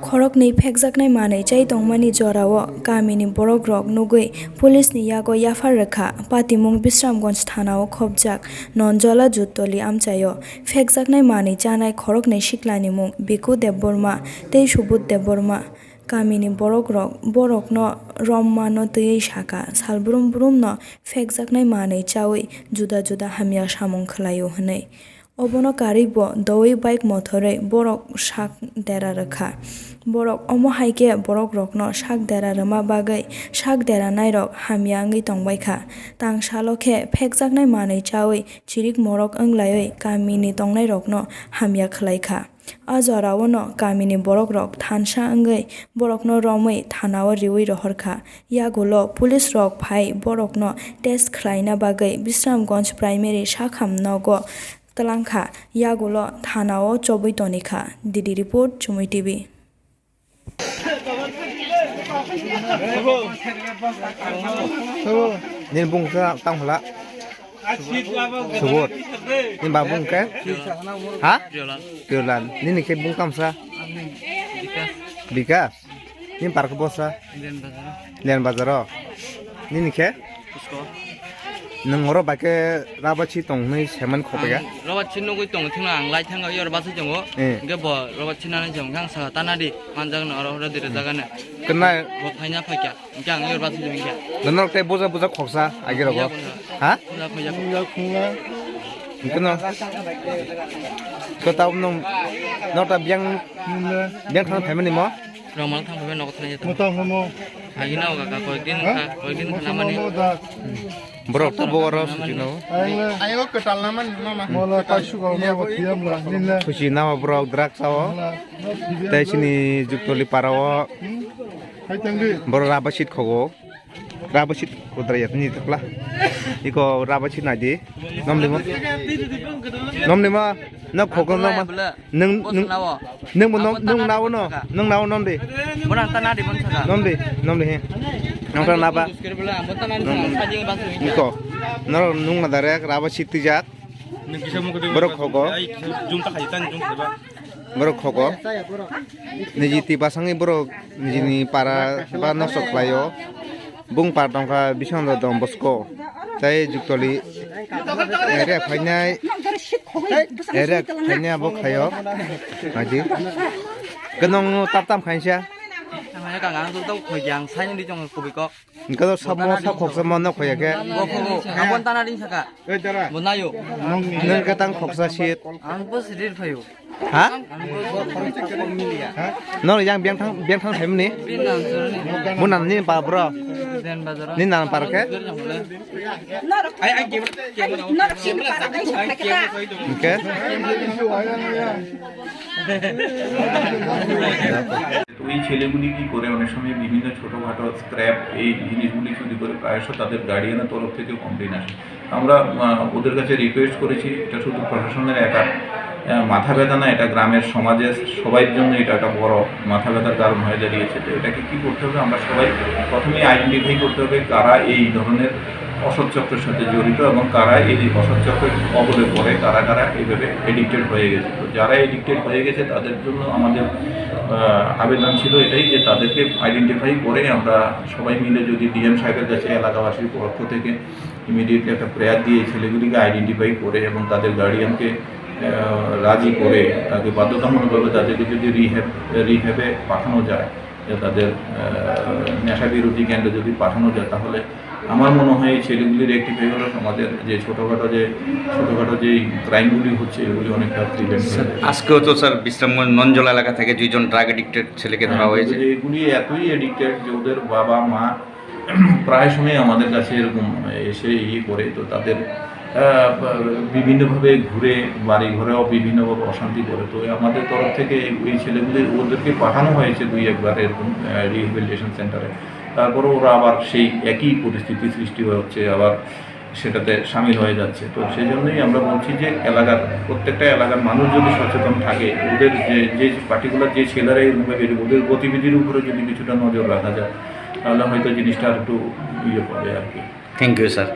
Khoroknwi Phekjaknai manui chai tongmani jorao gamini borokrok nugui pulisni yago yafar rekha patimung Bisramganj thanao khopjak nonjola juttoli amchaio Phekjaknai manui chanai Khoroknwi siklani mung Biku Debborma tei Subut Debborma gamini borokno rommano tui saka salbrum brumno Phekjaknai manui chawi juda juda hamya samung khlaio hinui obono karibo doi bike mothorei borok sak dera rekha borok omo haike borok rokno sak dera rema bagai sak dera nairok hamya wngui tongbaikha tangsalo khe Phekjaknai manui chawi chirik morok wnglaio gamini Tongnairokno hamya khlaikha o jorao no gamini borokrok thansa wngui borokno romui thanao riwi rohorkha yagulo police rok phai borokno test khlaina bagui Bisramganj primary sakham nogo talangkha yagulo thanao chobui tonikha didi report Chumui TV Nin bung ka tang hala Subut Nin ba bung ka Ha Piolan Nin ke bung kam sa Bikas Nin par ka bosa Lian bazaro Nin ke Nangoro ba ke rabachi tong nei seman khopega rabachi no goi tong thina ang lai thanga yor basu jongo ge bo rabachi na jong khang sa tanadi manjang na ro ro dire jaga na kenna bo phaina phakya jang yor basu jong kya nanor te boza boza khoksa age rogo ha na phaya khunga kenna ko taw nong nota byang thang family mo romal thang phabe nok thana mo taw mo agina ga ka koikin thana mani Bro, tu bawa sucina. Ayo ke talaman mama. Mola kasu kau nama tiam lah. Nila. Sucina bro drak sawo. Tadi sini juktoli parawo. Hai tanggi. Bro rabasit kogo. Rabasit kodriyat ni taklah. Iko rabasit nadi. Nom lima. Nom lima. Nak kogo nama. Neng nawo no. Neng nawo nom di. Morang tanah di mana saja. Nom di he. Nong napa? Iko. Nor nung nadare rabasit tijak. Bro kogo. Bro kogo. Niji tiba sangi bro niji ni para nosok layo. Bung partong ka bisang do dom bosko. Saya juktoli. Ere phanya bok khayo. Maji. Kenong tap khansya. Namanya kang tu tau khoyang sai ni jong ko biko Kalau samo sa khoksa mo na khoya ke. bo abon tanah din saka bonayo Nang katang khoksa shit. ang po sidir phayo Ha? ang po milia No yang biang thang hem ni. binang surni Munan ni pa bro. den bazara Ni nan par ke. ai game Okay. এই ছেলেগুলি কি করে অনেক সময় বিভিন্ন ছোটোখাটো scrap এই জিনিসগুলি চুরি করে প্রায়শ তাদের গার্ডিয়ানের তরফ থেকে কমপ্লেন আসে আমরা ওদের কাছে রিকোয়েস্ট করেছি এটা শুধু প্রশাসনের একা মাথা ব্যথা না এটা গ্রামের সমাজের সবার জন্য এটা একটা বড় মাথা ব্যথার কারণ হয়ে দাঁড়িয়েছে তো এটাকে কী করতে হবে আমরা সবাই প্রথমেই আইডেন্টিফাই করতে হবে কারা এই ধরনের অসৎ চক্রের সাথে জড়িত এবং কারা এই অসৎ চক্রের কবলে পড়ে কারা এইভাবে এডিক্টেড হয়ে গেছে তো যারা এডিক্টেড হয়ে গেছে তাদের জন্য আমাদের আবেদন ছিল এটাই যে তাদেরকে আইডেন্টিফাই করে আমরা সবাই মিলে যদি ডিএম সাহেবের কাছে এলাকাবাসীর পক্ষ থেকে ইমিডিয়েটলি একটা প্রেয়ার দিয়ে ছেলেগুলিকে আইডেন্টিফাই করে এবং তাদের গার্ডিয়ানকে রাজি করে তাকে বাধ্যতামূলকভাবে তাদেরকে যদি রিহ্যাবে পাঠানো যায় তাদের নেশা বিরোধী কেন্দ্রে যদি পাঠানো যায় তাহলে আমার মনে হয় এই ছেলেগুলির রেকটিফাই হলে সমাজের যে ছোটোখাটো যে ক্রাইমগুলি হচ্ছে এগুলি অনেকটা প্রিভেন্ট হয়ে যাবে। আজকেও তো স্যার বিশ্রামগঞ্জ ননজলা এলাকা থেকে 2 জন ড্রাগ এডিক্টেড ছেলেকে ধরা হয়েছে এগুলি এতই এডিক্টেড যে ওদের বাবা মা প্রায় সময় আমাদের কাছে এরকম এসে করে তো তাদের বিভিন্নভাবে ঘুরে বাড়ি ঘরেও বিভিন্নভাবে অশান্তি করে তো আমাদের তরফ থেকে এই ছেলেগুলি ওদেরকে পাঠানো হয়েছে 2-1 এরকম রিহ্যাবিলিটেশন সেন্টারে তারপরে ওরা আবার সেই একই পরিস্থিতি সৃষ্টি হচ্ছে আবার সেটাতে সামিল হয়ে যাচ্ছে তো সেই জন্যই আমরা বলছি যে প্রত্যেকটা এলাকার মানুষ যদি সচেতন থাকে ওদের যে পার্টিকুলার যে ছেলেরা এইভাবে ওদের গতিবিধির উপরে যদি কিছুটা নজর রাখা যায় তাহলে হয়তো জিনিসটা আর একটু পাবে আর কি থ্যাংক ইউ স্যার